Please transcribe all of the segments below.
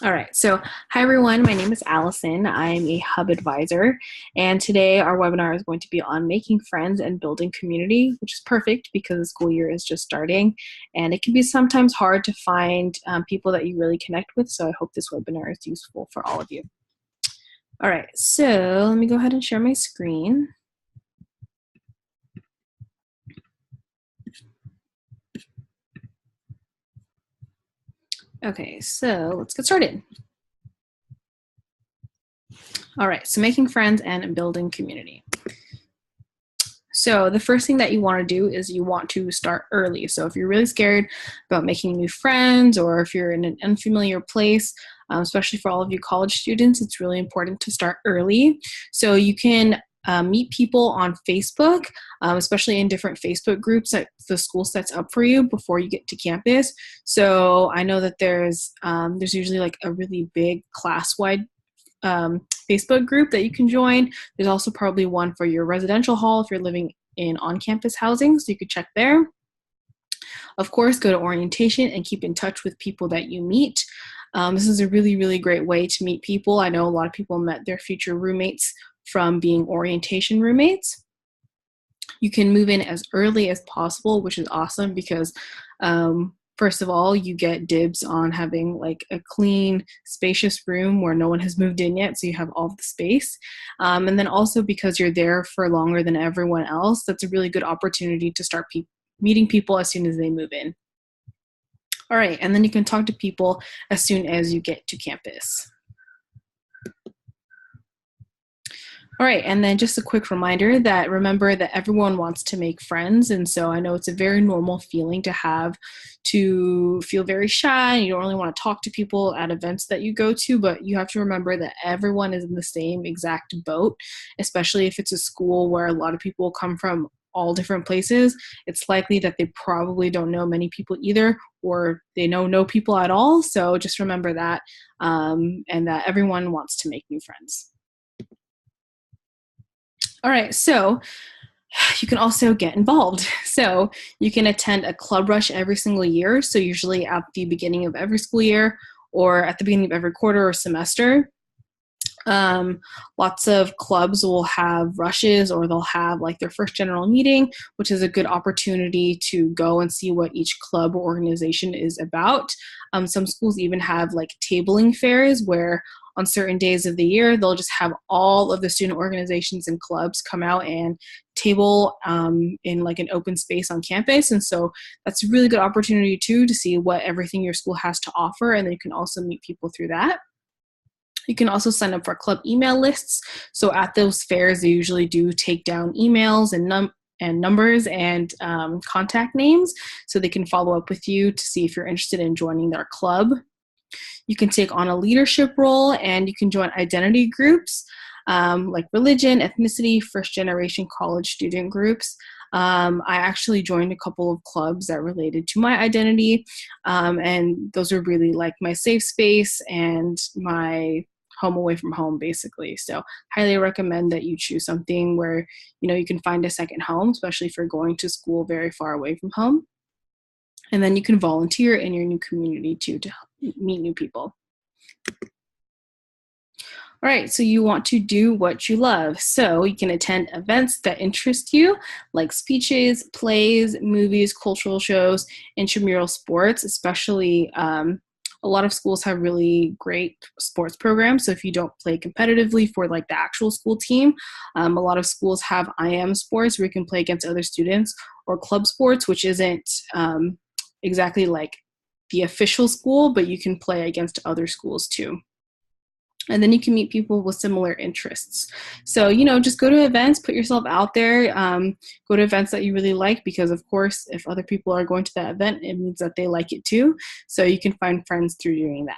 All right, so hi everyone, my name is Allison. I'm a Hub advisor, and today our webinar is going to be on making friends and building community, which is perfect because the school year is just starting, and it can be sometimes hard to find people that you really connect with, so I hope this webinar is useful for all of you. All right, so let me go ahead and share my screen. Okay, so let's get started. All right, so making friends and building community. So the first thing that you want to do is you want to start early. So if you're really scared about making new friends, or if you're in an unfamiliar place, especially for all of you college students, it's really important to start early. So you can meet people on Facebook, especially in different Facebook groups that the school sets up for you before you get to campus. So I know that there's usually like a really big class-wide Facebook group that you can join. There's also probably one for your residential hall if you're living in on-campus housing, so you could check there. Of course, go to orientation and keep in touch with people that you meet. This is a really, really great way to meet people. I know a lot of people met their future roommates from being orientation roommates. You can move in as early as possible, which is awesome because first of all, you get dibs on having like a clean, spacious room where no one has moved in yet, so you have all of the space. And then also because you're there for longer than everyone else, that's a really good opportunity to start meeting people as soon as they move in. All right, and then you can talk to people as soon as you get to campus. All right, and then just a quick reminder that remember that everyone wants to make friends, and so I know it's a very normal feeling to have to feel very shy, and you don't really want to talk to people at events that you go to, but you have to remember that everyone is in the same exact boat, especially if it's a school where a lot of people come from all different places. It's likely that they probably don't know many people either, or they know no people at all, so just remember that, and that everyone wants to make new friends. All right, so you can also get involved. So you can attend a club rush every single year. So usually at the beginning of every school year or at the beginning of every quarter or semester. Lots of clubs will have rushes, or they'll have like their first general meeting, which is a good opportunity to go and see what each club or organization is about. Some schools even have like tabling fairs where on certain days of the year, they'll just have all of the student organizations and clubs come out and table in like an open space on campus. And so that's a really good opportunity too to see what everything your school has to offer. And then you can also meet people through that. You can also sign up for club email lists. So at those fairs, they usually do take down emails and numbers and contact names so they can follow up with you to see if you're interested in joining their club. You can take on a leadership role, and you can join identity groups like religion, ethnicity, first generation college student groups. I actually joined a couple of clubs that related to my identity, and those are really like my safe space and my home away from home, basically. So highly recommend that you choose something where you can find a second home, especially if you're going to school very far away from home. And then you can volunteer in your new community too to meet new people. All right, so you want to do what you love. So you can attend events that interest you, like speeches, plays, movies, cultural shows, intramural sports, especially a lot of schools have really great sports programs. So if you don't play competitively for like the actual school team, a lot of schools have IM sports where you can play against other students, or club sports, which isn't exactly like the official school, but you can play against other schools too. And then you can meet people with similar interests. So, just go to events, put yourself out there, go to events that you really like, because of course, if other people are going to that event, it means that they like it too. So you can find friends through doing that.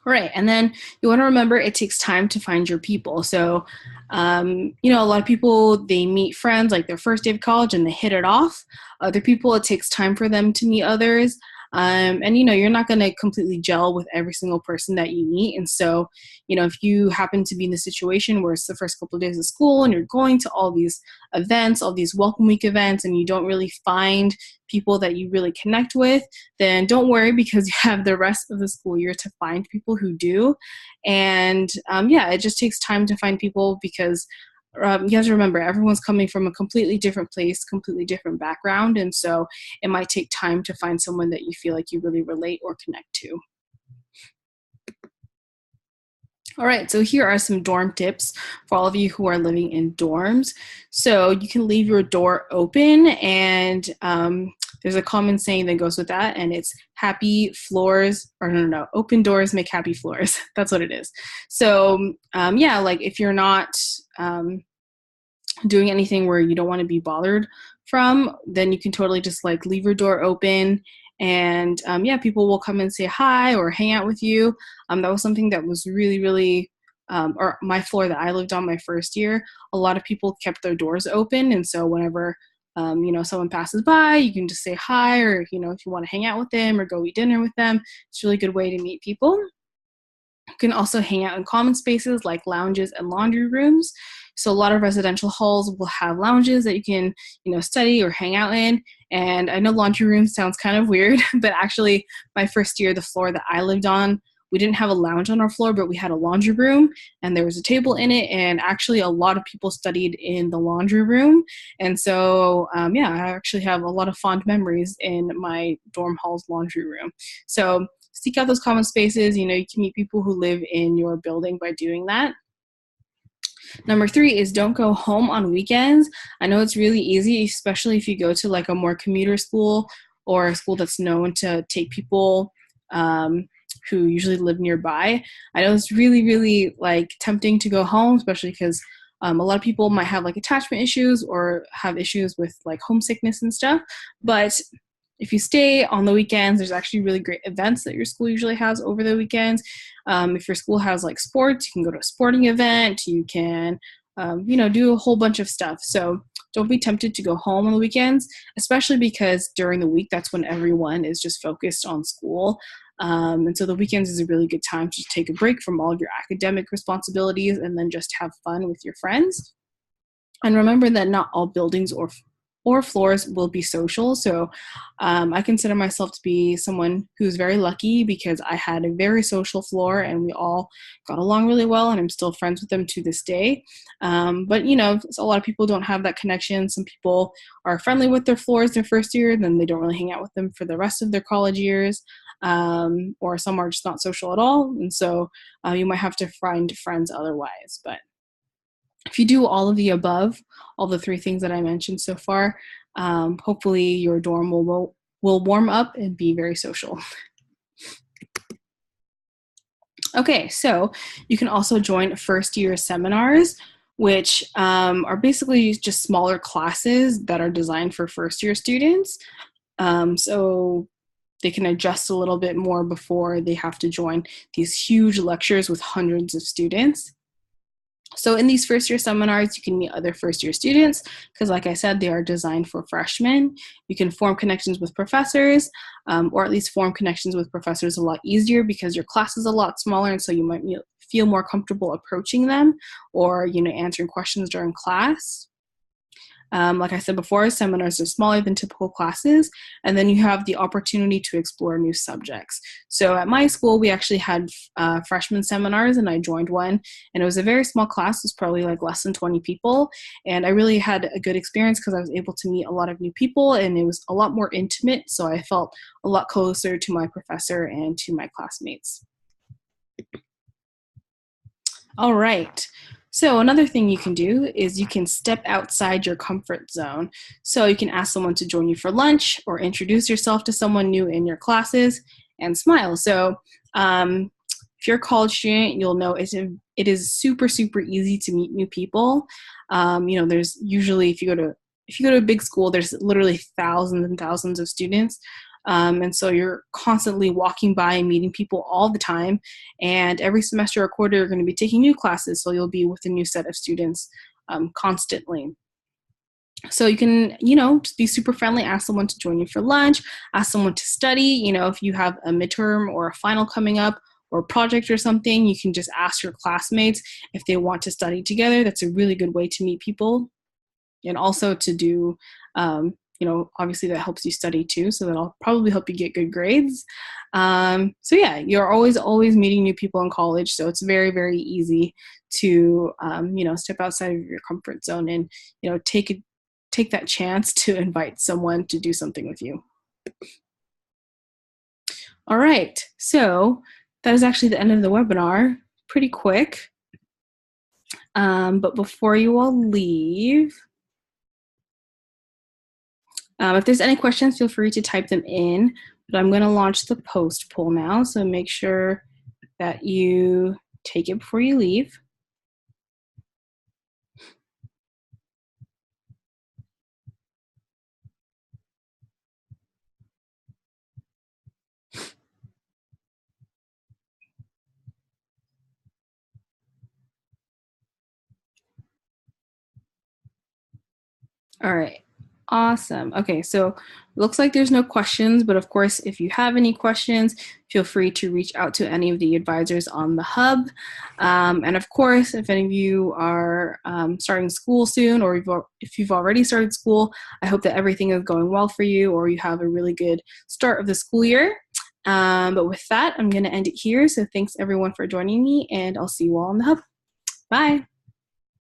All right, and then you want to remember it takes time to find your people. So, a lot of people, they meet friends like their first day of college and they hit it off. Other people, it takes time for them to meet others. And, you're not going to completely gel with every single person that you meet. And so, if you happen to be in the situation where it's the first couple of days of school and you're going to all these events, all these welcome week events, and you don't really find people that you really connect with, then don't worry, because you have the rest of the school year to find people who do. And it just takes time to find people, because you have to remember, everyone's coming from a completely different place, completely different background. And so it might take time to find someone that you feel like you really relate or connect to. All right, so here are some dorm tips for all of you who are living in dorms. So you can leave your door open, and there's a common saying that goes with that, and it's happy floors, or no, open doors make happy floors. That's what it is. So like if you're not doing anything where you don't want to be bothered from, then you can totally just like leave your door open, and people will come and say hi or hang out with you. That was something that was really, really, or my floor that I lived on my first year, a lot of people kept their doors open. And so whenever, someone passes by, you can just say hi, or, if you want to hang out with them or go eat dinner with them, it's a really good way to meet people. You can also hang out in common spaces like lounges and laundry rooms. So a lot of residential halls will have lounges that you can, study or hang out in. And I know laundry room sounds kind of weird, but actually my first year, the floor that I lived on, we didn't have a lounge on our floor, but we had a laundry room, and there was a table in it. And actually a lot of people studied in the laundry room. And so, I actually have a lot of fond memories in my dorm hall's laundry room. So seek out those common spaces. You can meet people who live in your building by doing that. Number 3 is don't go home on weekends. I know it's really easy, especially if you go to like a more commuter school or a school that's known to take people who usually live nearby. I know it's really, really like tempting to go home, especially because a lot of people might have like attachment issues or have issues with like homesickness and stuff. But if you stay on the weekends, there's actually really great events that your school usually has over the weekends. If your school has like sports, you can go to a sporting event. You can, do a whole bunch of stuff. So don't be tempted to go home on the weekends, especially because during the week, that's when everyone is just focused on school. And so the weekends is a really good time to take a break from all of your academic responsibilities and then just have fun with your friends. And remember that not all buildings or floors will be social. So I consider myself to be someone who's very lucky, because I had a very social floor and we all got along really well, and I'm still friends with them to this day. But a lot of people don't have that connection. Some people are friendly with their floors their first year, then they don't really hang out with them for the rest of their college years. Or some are just not social at all. And so you might have to find friends otherwise. But if you do all of the above, all the 3 things that I mentioned so far, hopefully your dorm will warm up and be very social. Okay, so you can also join first-year seminars, which are basically just smaller classes that are designed for first-year students. So they can adjust a little bit more before they have to join these huge lectures with hundreds of students. So in these first-year seminars, you can meet other first-year students because, like I said, they are designed for freshmen. You can form connections with professors, or at least form connections with professors a lot easier because your class is a lot smaller, and so you might feel more comfortable approaching them or, answering questions during class. Like I said before, seminars are smaller than typical classes, and then you have the opportunity to explore new subjects. So at my school, we actually had freshman seminars, and I joined one, and it was a very small class. It was probably like less than 20 people, and I really had a good experience because I was able to meet a lot of new people, and it was a lot more intimate, so I felt a lot closer to my professor and to my classmates. All right. So another thing you can do is you can step outside your comfort zone. So you can ask someone to join you for lunch or introduce yourself to someone new in your classes and smile. So if you're a college student, you'll know it is super, super easy to meet new people. There's usually, if you go to a big school, there's literally thousands and thousands of students. And so you're constantly walking by and meeting people all the time. And every semester or quarter, you're going to be taking new classes. So you'll be with a new set of students constantly. So you can, just be super friendly, ask someone to join you for lunch, ask someone to study. If you have a midterm or a final coming up or a project or something, you can just ask your classmates if they want to study together. That's a really good way to meet people, and also to do, obviously that helps you study too, so that'll probably help you get good grades. So yeah, you're always meeting new people in college, so it's very, very easy to, step outside of your comfort zone and, take that chance to invite someone to do something with you. All right, so that is actually the end of the webinar. Pretty quick. But before you all leave, if there's any questions, feel free to type them in. But I'm going to launch the post poll now, so make sure that you take it before you leave. All right. Awesome. Okay, so looks like there's no questions, but of course, if you have any questions, feel free to reach out to any of the advisors on the hub. And of course, if any of you are starting school soon, or if you've already started school, I hope that everything is going well for you, or you have a really good start of the school year. But with that, I'm going to end it here. So thanks everyone for joining me, and I'll see you all on the hub. Bye.